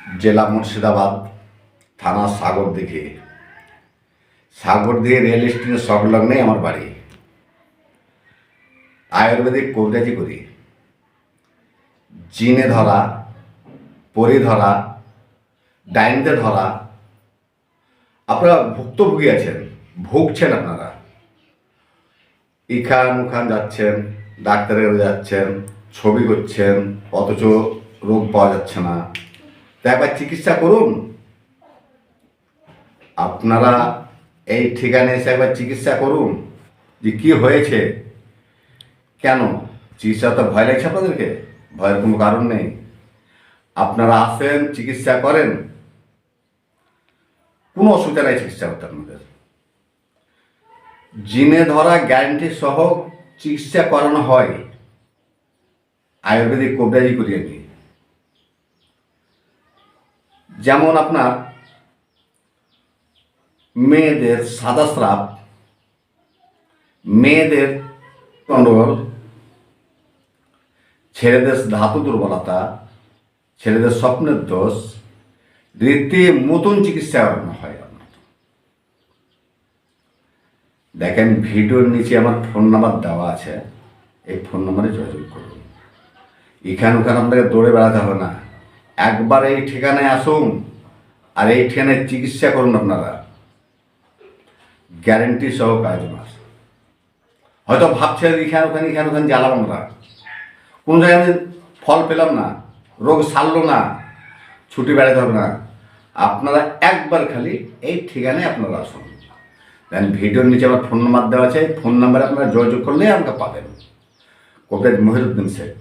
জেলা মুর্শিদাবাদ, থানা সাগরদিঘি। সাগরদিঘি রেল স্টেশনের সংলগ্নেই আমার বাড়ি। আয়ুর্বেদিক কবিরাজি করি। জিনে ধরা, পরি ধরা, ডাইনতে ধরা। আপনারা ভুক্তভোগী আছেন, ভুগছেন আপনারা। ইখান উখান যাচ্ছেন, ডাক্তারের কাছে যাচ্ছেন, ছবি করছেন, অথচ রোগ পাওয়া যাচ্ছে না। তা একবার চিকিৎসা করুন। আপনারা এই ঠিকানায় এসে একবার চিকিৎসা করুন যে কী হয়েছে, কেন। চিকিৎসা তো ভয় লাগছে আপনাদেরকে? ভয়ের কোনো কারণ নেই। আপনারা আসেন, চিকিৎসা করেন, কোনো অসুবিধা নেই চিকিৎসা করতে আপনাদের। জিনে ধরা গ্যারান্টি সহ চিকিৎসা করানো হয়। আয়ুর্বেদিক কবিরাজি করি আমি। যেমন আপনার মেয়েদের সাদা স্রাব, মেয়েদের গন্ডগোল, ছেলেদের ধাতু দুর্বলতা, ছেলেদের স্বপ্নের দোষ, রীতিমতন চিকিৎসা করানো হয়। আপনার দেখেন, ভিডিওর নিচে আমার ফোন নাম্বার দেওয়া আছে, এই ফোন নাম্বারে যোগাযোগ করুন। এখান ওখানে আপনাকে দৌড়ে বেড়াতে হবে না। একবার এই ঠিকানায় আসুন আর এই ঠিকানায় চিকিৎসা করুন। আপনারা গ্যারেন্টি সহ কাজ মাস। হয়তো ভাবছেন এখানে ওখানে জ্বালাম, আমরা কোনো জায়গায় আমি ফল পেলাম না, রোগ সারলো না, ছুটি বেড়াতে হবে না। আপনারা একবার খালি এই ঠিকানায় আপনারা আসুন। দেন ভিডিওর নিচে আমার ফোন নাম্বার দেওয়া আছে, ফোন নাম্বারে আপনারা যোগাযোগ করলেই আমাকে পাবেন। কবিরাজ মহিরুদ্দিন শেখ।